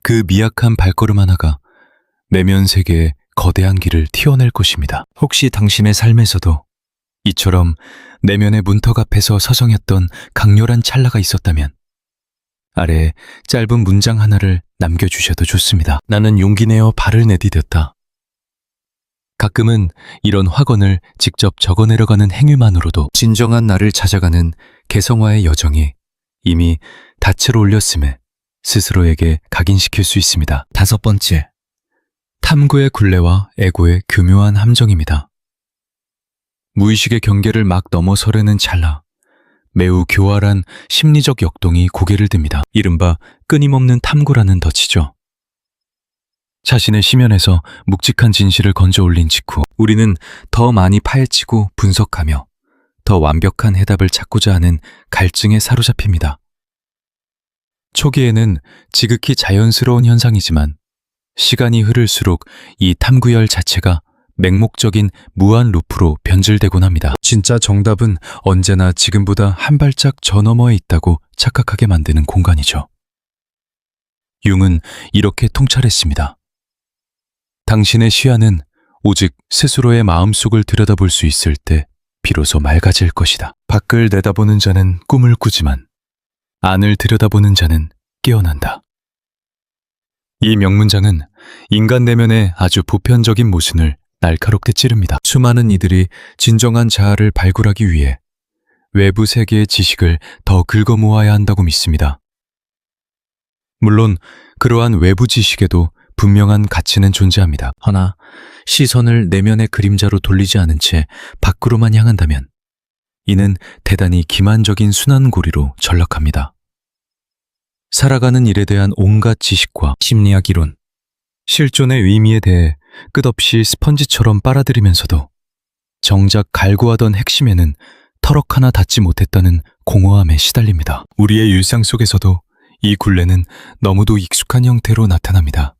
그 미약한 발걸음 하나가 내면 세계의 거대한 길을 튀어낼 것입니다. 혹시 당신의 삶에서도 이처럼 내면의 문턱 앞에서 서성였던 강렬한 찰나가 있었다면 아래에 짧은 문장 하나를 남겨주셔도 좋습니다. 나는 용기 내어 발을 내디뎠다. 가끔은 이런 확언을 직접 적어내려가는 행위만으로도 진정한 나를 찾아가는 개성화의 여정이 이미 닻을 올렸음에 스스로에게 각인시킬 수 있습니다. 5번째, 탐구의 굴레와 에고의 교묘한 함정입니다. 무의식의 경계를 막 넘어서려는 찰나 매우 교활한 심리적 역동이 고개를 듭니다. 이른바 끊임없는 탐구라는 덫이죠. 자신의 심연에서 묵직한 진실을 건져 올린 직후 우리는 더 많이 파헤치고 분석하며 더 완벽한 해답을 찾고자 하는 갈증에 사로잡힙니다. 초기에는 지극히 자연스러운 현상이지만 시간이 흐를수록 이 탐구열 자체가 맹목적인 무한 루프로 변질되곤 합니다. 진짜 정답은 언제나 지금보다 한 발짝 저 너머에 있다고 착각하게 만드는 공간이죠. 융은 이렇게 통찰했습니다. 당신의 시야는 오직 스스로의 마음속을 들여다볼 수 있을 때 비로소 맑아질 것이다. 밖을 내다보는 자는 꿈을 꾸지만 안을 들여다보는 자는 깨어난다. 이 명문장은 인간 내면의 아주 보편적인 모순을 날카롭게 찌릅니다. 수많은 이들이 진정한 자아를 발굴하기 위해 외부 세계의 지식을 더 긁어모아야 한다고 믿습니다. 물론 그러한 외부 지식에도 분명한 가치는 존재합니다. 허나 시선을 내면의 그림자로 돌리지 않은 채 밖으로만 향한다면 이는 대단히 기만적인 순환고리로 전락합니다. 살아가는 일에 대한 온갖 지식과 심리학 이론, 실존의 의미에 대해 끝없이 스펀지처럼 빨아들이면서도 정작 갈구하던 핵심에는 터럭 하나 닿지 못했다는 공허함에 시달립니다. 우리의 일상 속에서도 이 굴레는 너무도 익숙한 형태로 나타납니다.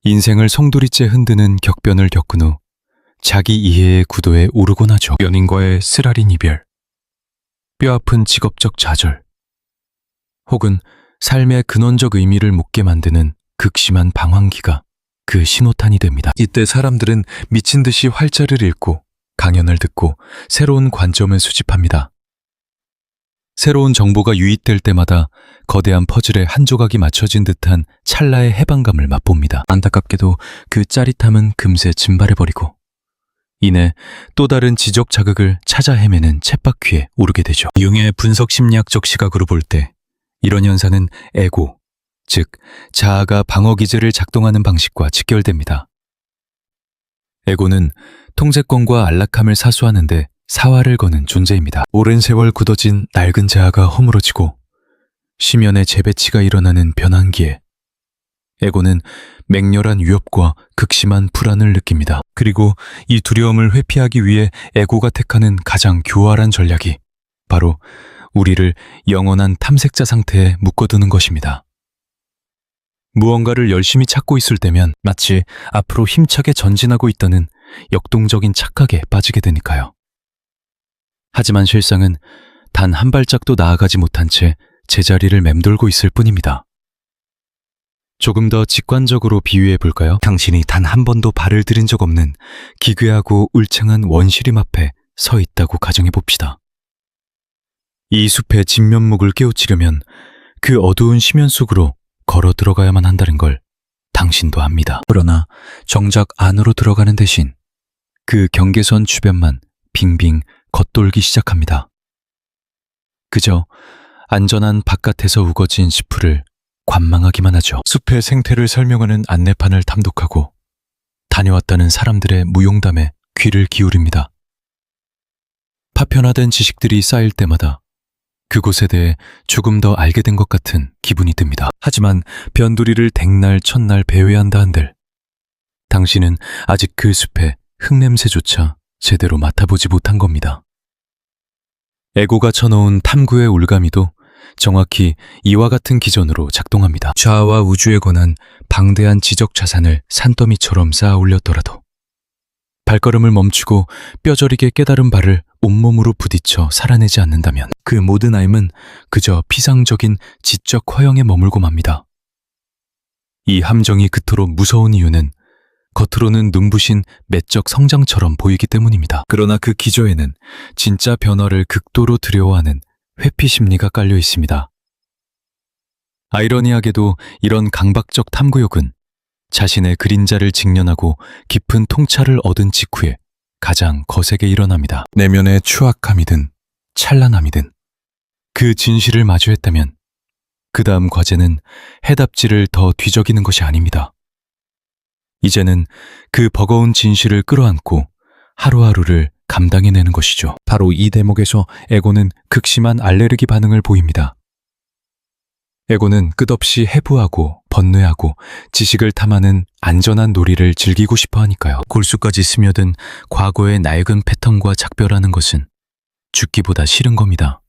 인생을 송두리째 흔드는 격변을 겪은 후 자기 이해의 구도에 오르곤 하죠. 연인과의 쓰라린 이별, 뼈아픈 직업적 좌절, 혹은 삶의 근원적 의미를 묻게 만드는 극심한 방황기가 그 신호탄이 됩니다. 이때 사람들은 미친 듯이 활자를 읽고 강연을 듣고 새로운 관점을 수집합니다. 새로운 정보가 유입될 때마다 거대한 퍼즐의 한 조각이 맞춰진 듯한 찰나의 해방감을 맛봅니다. 안타깝게도 그 짜릿함은 금세 증발해버리고 이내 또 다른 지적 자극을 찾아 헤매는 쳇바퀴에 오르게 되죠. 융의 분석 심리학적 시각으로 볼 때 이런 현상은 에고, 즉 자아가 방어 기제를 작동하는 방식과 직결됩니다. 에고는 통제권과 안락함을 사수하는데 사활을 거는 존재입니다. 오랜 세월 굳어진 낡은 자아가 허물어지고 심연의 재배치가 일어나는 변환기에 에고는 맹렬한 위협과 극심한 불안을 느낍니다. 그리고 이 두려움을 회피하기 위해 에고가 택하는 가장 교활한 전략이 바로 우리를 영원한 탐색자 상태에 묶어두는 것입니다. 무언가를 열심히 찾고 있을 때면 마치 앞으로 힘차게 전진하고 있다는 역동적인 착각에 빠지게 되니까요. 하지만 실상은 단 한 발짝도 나아가지 못한 채 제자리를 맴돌고 있을 뿐입니다. 조금 더 직관적으로 비유해 볼까요? 당신이 단 한 번도 발을 들인 적 없는 기괴하고 울창한 원시림 앞에 서 있다고 가정해 봅시다. 이 숲의 진면목을 깨우치려면 그 어두운 심연 속으로 걸어 들어가야만 한다는 걸 당신도 압니다. 그러나 정작 안으로 들어가는 대신 그 경계선 주변만 빙빙 겉돌기 시작합니다. 그저 안전한 바깥에서 우거진 지푸를 관망하기만 하죠. 숲의 생태를 설명하는 안내판을 탐독하고 다녀왔다는 사람들의 무용담에 귀를 기울입니다. 파편화된 지식들이 쌓일 때마다 그곳에 대해 조금 더 알게 된 것 같은 기분이 듭니다. 하지만 변두리를 댁날 첫날 배회한다 한들 당신은 아직 그 숲의 흙냄새조차 제대로 맡아보지 못한 겁니다. 에고가 쳐놓은 탐구의 올가미도 정확히 이와 같은 기전으로 작동합니다. 자아와 우주에 관한 방대한 지적 자산을 산더미처럼 쌓아 올렸더라도 발걸음을 멈추고 뼈저리게 깨달은 발을 온몸으로 부딪혀 살아내지 않는다면 그 모든 삶은 그저 피상적인 지적 허영에 머물고 맙니다. 이 함정이 그토록 무서운 이유는 겉으로는 눈부신 매적 성장처럼 보이기 때문입니다. 그러나 그 기저에는 진짜 변화를 극도로 두려워하는 회피 심리가 깔려 있습니다. 아이러니하게도 이런 강박적 탐구욕은 자신의 그림자를 직면하고 깊은 통찰을 얻은 직후에 가장 거세게 일어납니다. 내면의 추악함이든 찬란함이든 그 진실을 마주했다면 그 다음 과제는 해답지를 더 뒤적이는 것이 아닙니다. 이제는 그 버거운 진실을 끌어안고 하루하루를 감당해내는 것이죠. 바로 이 대목에서 에고는 극심한 알레르기 반응을 보입니다. 에고는 끝없이 해부하고 번뇌하고 지식을 탐하는 안전한 놀이를 즐기고 싶어 하니까요. 골수까지 스며든 과거의 낡은 패턴과 작별하는 것은 죽기보다 싫은 겁니다.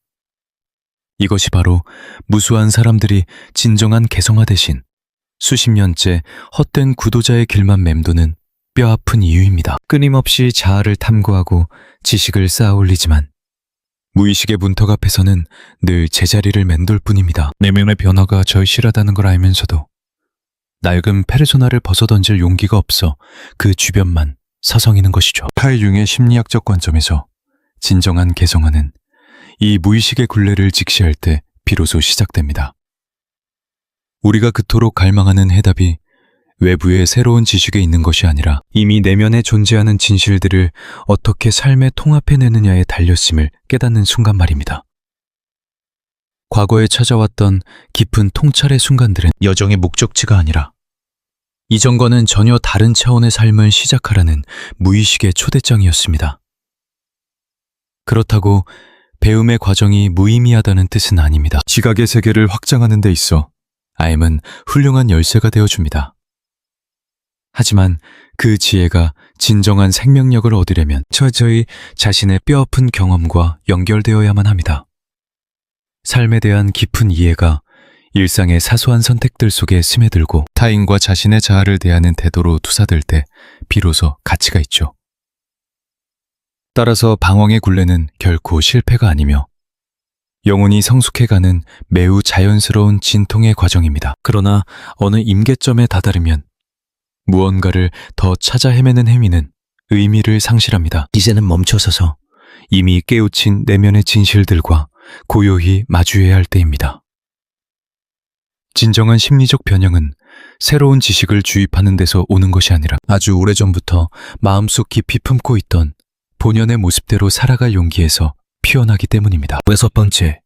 이것이 바로 무수한 사람들이 진정한 개성화 대신 수십 년째 헛된 구도자의 길만 맴도는 뼈아픈 이유입니다. 끊임없이 자아를 탐구하고 지식을 쌓아 올리지만 무의식의 문턱 앞에서는 늘 제자리를 맴돌 뿐입니다. 내면의 변화가 절실하다는 걸 알면서도 낡은 페르소나를 벗어던질 용기가 없어 그 주변만 서성이는 것이죠. 칼 융의 심리학적 관점에서 진정한 개성화는 이 무의식의 굴레를 직시할 때 비로소 시작됩니다. 우리가 그토록 갈망하는 해답이 외부의 새로운 지식에 있는 것이 아니라 이미 내면에 존재하는 진실들을 어떻게 삶에 통합해내느냐에 달렸음을 깨닫는 순간 말입니다. 과거에 찾아왔던 깊은 통찰의 순간들은 여정의 목적지가 아니라 이전과는 전혀 다른 차원의 삶을 시작하라는 무의식의 초대장이었습니다. 그렇다고 배움의 과정이 무의미하다는 뜻은 아닙니다. 지각의 세계를 확장하는 데 있어 IM은 훌륭한 열쇠가 되어줍니다. 하지만 그 지혜가 진정한 생명력을 얻으려면 철저히 자신의 뼈아픈 경험과 연결되어야만 합니다. 삶에 대한 깊은 이해가 일상의 사소한 선택들 속에 스며들고 타인과 자신의 자아를 대하는 태도로 투사될 때 비로소 가치가 있죠. 따라서 방황의 굴레는 결코 실패가 아니며 영혼이 성숙해가는 매우 자연스러운 진통의 과정입니다. 그러나 어느 임계점에 다다르면 무언가를 더 찾아 헤매는 행위는 의미를 상실합니다. 이제는 멈춰서서 이미 깨우친 내면의 진실들과 고요히 마주해야 할 때입니다. 진정한 심리적 변형은 새로운 지식을 주입하는 데서 오는 것이 아니라 아주 오래전부터 마음속 깊이 품고 있던 본연의 모습대로 살아갈 용기에서 피어나기 때문입니다. 6번째,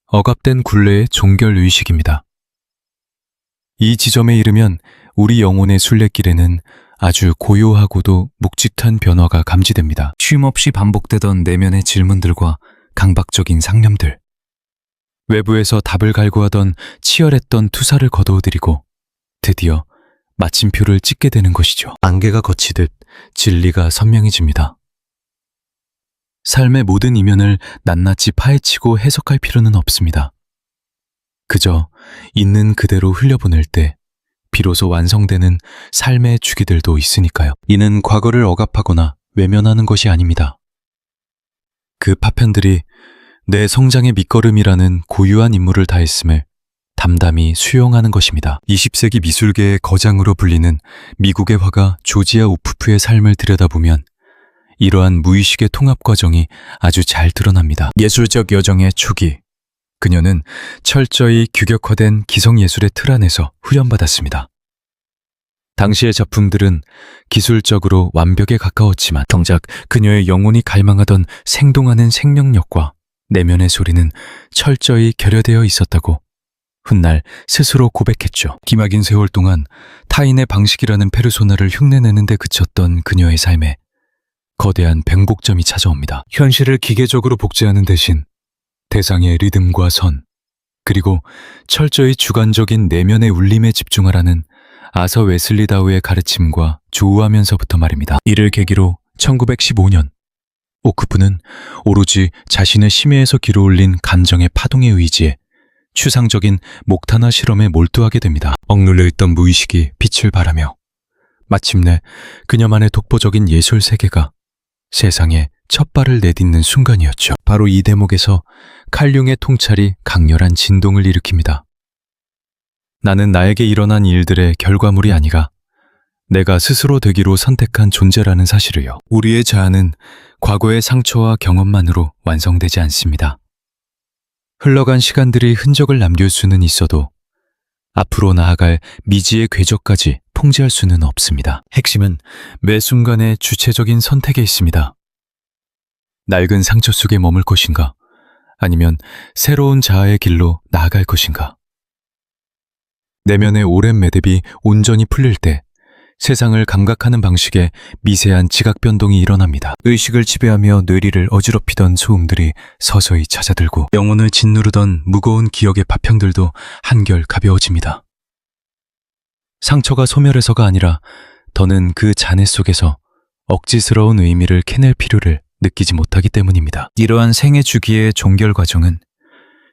억압된 굴레의 종결의식입니다. 이 지점에 이르면 우리 영혼의 순례길에는 아주 고요하고도 묵직한 변화가 감지됩니다. 쉼없이 반복되던 내면의 질문들과 강박적인 상념들, 외부에서 답을 갈구하던 치열했던 투사를 거두어들이고 드디어 마침표를 찍게 되는 것이죠. 안개가 걷히듯 진리가 선명해집니다. 삶의 모든 이면을 낱낱이 파헤치고 해석할 필요는 없습니다. 그저 있는 그대로 흘려보낼 때 비로소 완성되는 삶의 주기들도 있으니까요. 이는 과거를 억압하거나 외면하는 것이 아닙니다. 그 파편들이 내 성장의 밑거름이라는 고유한 임무를 다했음을 담담히 수용하는 것입니다. 20세기 미술계의 거장으로 불리는 미국의 화가 조지아 우프프의 삶을 들여다보면 이러한 무의식의 통합 과정이 아주 잘 드러납니다. 예술적 여정의 초기, 그녀는 철저히 규격화된 기성예술의 틀 안에서 훈련받았습니다. 당시의 작품들은 기술적으로 완벽에 가까웠지만 정작 그녀의 영혼이 갈망하던 생동하는 생명력과 내면의 소리는 철저히 결여되어 있었다고 훗날 스스로 고백했죠. 기막힌 세월 동안 타인의 방식이라는 페르소나를 흉내내는 데 그쳤던 그녀의 삶에 거대한 뱅복점이 찾아옵니다. 현실을 기계적으로 복제하는 대신 대상의 리듬과 선, 그리고 철저히 주관적인 내면의 울림에 집중하라는 아서 웨슬리 다우의 가르침과 조우하면서부터 말입니다. 이를 계기로 1915년 오크프는 오로지 자신의 심해에서 길어올린 감정의 파동에 의지해 추상적인 목탄화 실험에 몰두하게 됩니다. 억눌려 있던 무의식이 빛을 발하며 마침내 그녀만의 독보적인 예술 세계가 세상에 첫 발을 내딛는 순간이었죠. 바로 이 대목에서 칼융의 통찰이 강렬한 진동을 일으킵니다. 나는 나에게 일어난 일들의 결과물이 아니라 내가 스스로 되기로 선택한 존재라는 사실을요. 우리의 자아는 과거의 상처와 경험만으로 완성되지 않습니다. 흘러간 시간들이 흔적을 남길 수는 있어도 앞으로 나아갈 미지의 궤적까지 통제할 수는 없습니다. 핵심은 매 순간의 주체적인 선택에 있습니다. 낡은 상처 속에 머물 것인가, 아니면 새로운 자아의 길로 나아갈 것인가. 내면의 오랜 매듭이 온전히 풀릴 때 세상을 감각하는 방식에 미세한 지각 변동이 일어납니다. 의식을 지배하며 뇌리를 어지럽히던 소음들이 서서히 잦아들고 영혼을 짓누르던 무거운 기억의 파편들도 한결 가벼워집니다. 상처가 소멸해서가 아니라 더는 그 잔해 속에서 억지스러운 의미를 캐낼 필요를 느끼지 못하기 때문입니다. 이러한 생애 주기의 종결 과정은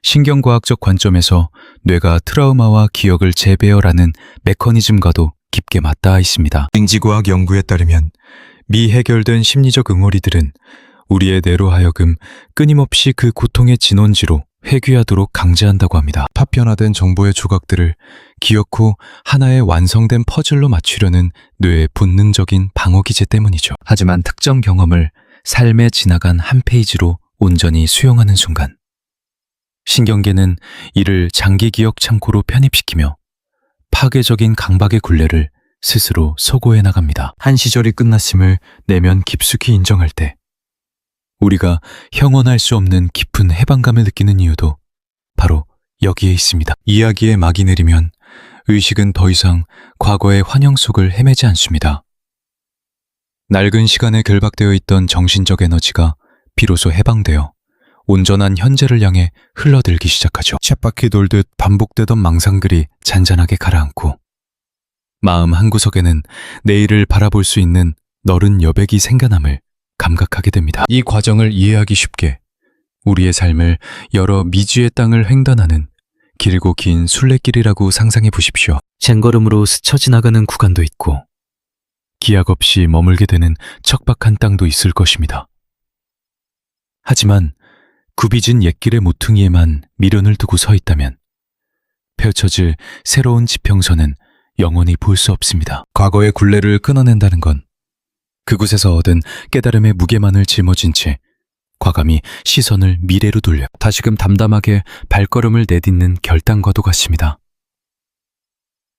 신경과학적 관점에서 뇌가 트라우마와 기억을 재배열하는 메커니즘과도 깊게 맞닿아 있습니다. 인지과학 연구에 따르면 미해결된 심리적 응어리들은 우리의 뇌로 하여금 끊임없이 그 고통의 진원지로 회귀하도록 강제한다고 합니다. 파편화된 정보의 조각들을 기억 후 하나의 완성된 퍼즐로 맞추려는 뇌의 본능적인 방어기제 때문이죠. 하지만 특정 경험을 삶에 지나간 한 페이지로 온전히 수용하는 순간 신경계는 이를 장기 기억 창고로 편입시키며 파괴적인 강박의 굴레를 스스로 서고해 나갑니다. 한 시절이 끝났음을 내면 깊숙이 인정할 때 우리가 형언할 수 없는 깊은 해방감을 느끼는 이유도 바로 여기에 있습니다. 이야기에 막이 내리면 의식은 더 이상 과거의 환영 속을 헤매지 않습니다. 낡은 시간에 결박되어 있던 정신적 에너지가 비로소 해방되어 온전한 현재를 향해 흘러들기 시작하죠. 쳇바퀴 돌듯 반복되던 망상들이 잔잔하게 가라앉고 마음 한구석에는 내일을 바라볼 수 있는 너른 여백이 생겨남을 감각하게 됩니다. 이 과정을 이해하기 쉽게 우리의 삶을 여러 미지의 땅을 횡단하는 길고 긴 순례길이라고 상상해 보십시오. 쟁걸음으로 스쳐 지나가는 구간도 있고 기약 없이 머물게 되는 척박한 땅도 있을 것입니다. 하지만 굽이진 옛길의 모퉁이에만 미련을 두고 서 있다면 펼쳐질 새로운 지평선은 영원히 볼 수 없습니다. 과거의 굴레를 끊어낸다는 건 그곳에서 얻은 깨달음의 무게만을 짊어진 채 과감히 시선을 미래로 돌려 다시금 담담하게 발걸음을 내딛는 결단과도 같습니다.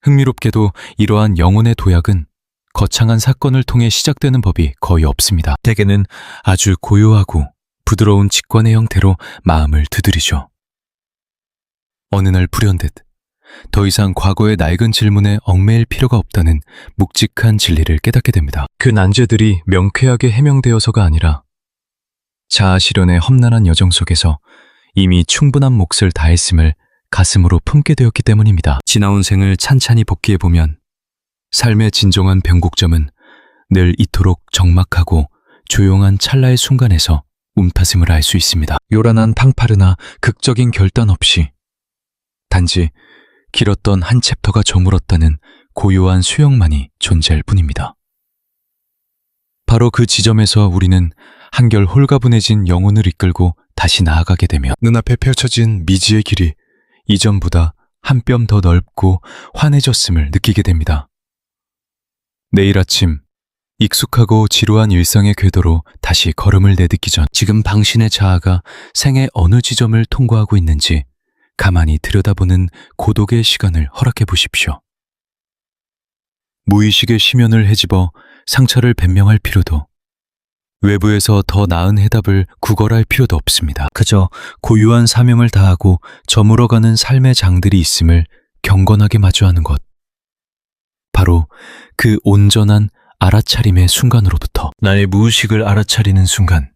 흥미롭게도 이러한 영혼의 도약은 거창한 사건을 통해 시작되는 법이 거의 없습니다. 대개는 아주 고요하고 부드러운 직관의 형태로 마음을 두드리죠. 어느 날 불현듯 더 이상 과거의 낡은 질문에 얽매일 필요가 없다는 묵직한 진리를 깨닫게 됩니다. 그 난제들이 명쾌하게 해명되어서가 아니라 자아 실현의 험난한 여정 속에서 이미 충분한 몫을 다했음을 가슴으로 품게 되었기 때문입니다. 지나온 생을 찬찬히 복기해보면 삶의 진정한 변곡점은 늘 이토록 적막하고 조용한 찰나의 순간에서 움타심을 알 수 있습니다. 요란한 팡파르나 극적인 결단 없이 단지 길었던 한 챕터가 저물었다는 고요한 수용만이 존재할 뿐입니다. 바로 그 지점에서 우리는 한결 홀가분해진 영혼을 이끌고 다시 나아가게 되며 눈앞에 펼쳐진 미지의 길이 이전보다 한 뼘 더 넓고 환해졌음을 느끼게 됩니다. 내일 아침 익숙하고 지루한 일상의 궤도로 다시 걸음을 내딛기 전 지금 당신의 자아가 생의 어느 지점을 통과하고 있는지 가만히 들여다보는 고독의 시간을 허락해 보십시오. 무의식의 심연을 헤집어 상처를 변명할 필요도 외부에서 더 나은 해답을 구걸할 필요도 없습니다. 그저 고유한 사명을 다하고 저물어가는 삶의 장들이 있음을 경건하게 마주하는 것. 바로 그 온전한 알아차림의 순간으로부터 나의 무의식을 알아차리는 순간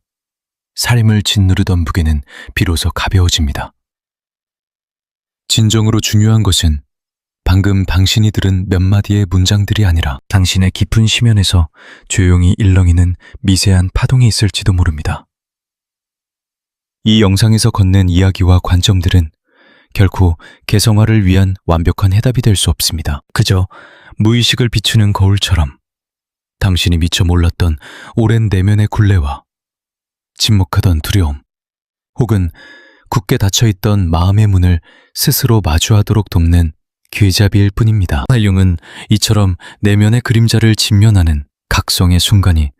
삶을 짓누르던 무게는 비로소 가벼워집니다. 진정으로 중요한 것은 방금 당신이 들은 몇 마디의 문장들이 아니라 당신의 깊은 심연에서 조용히 일렁이는 미세한 파동이 있을지도 모릅니다. 이 영상에서 건넨 이야기와 관점들은 결코 개성화를 위한 완벽한 해답이 될 수 없습니다. 그저 무의식을 비추는 거울처럼 당신이 미처 몰랐던 오랜 내면의 굴레와 침묵하던 두려움, 혹은 굳게 닫혀있던 마음의 문을 스스로 마주하도록 돕는 길잡이일 뿐입니다. 활용은 이처럼 내면의 그림자를 직면하는 각성의 순간이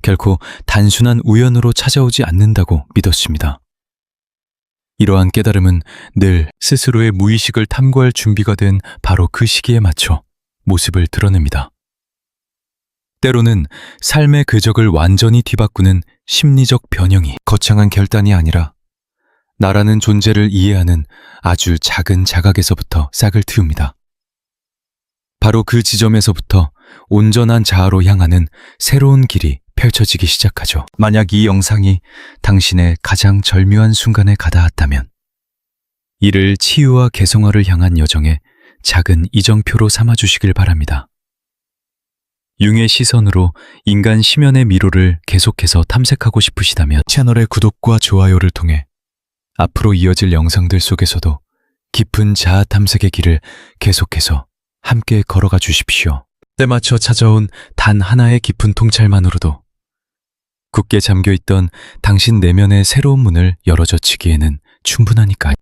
결코 단순한 우연으로 찾아오지 않는다고 믿었습니다. 이러한 깨달음은 늘 스스로의 무의식을 탐구할 준비가 된 바로 그 시기에 맞춰 모습을 드러냅니다. 때로는 삶의 궤적을 완전히 뒤바꾸는 심리적 변형이 거창한 결단이 아니라 나라는 존재를 이해하는 아주 작은 자각에서부터 싹을 틔웁니다. 바로 그 지점에서부터 온전한 자아로 향하는 새로운 길이 펼쳐지기 시작하죠. 만약 이 영상이 당신의 가장 절묘한 순간에 가닿았다면 이를 치유와 개성화를 향한 여정의 작은 이정표로 삼아주시길 바랍니다. 융의 시선으로 인간 심연의 미로를 계속해서 탐색하고 싶으시다면 채널의 구독과 좋아요를 통해 앞으로 이어질 영상들 속에서도 깊은 자아 탐색의 길을 계속해서 함께 걸어가 주십시오. 때맞춰 찾아온 단 하나의 깊은 통찰만으로도 굳게 잠겨있던 당신 내면의 새로운 문을 열어젖히기에는 충분하니까요.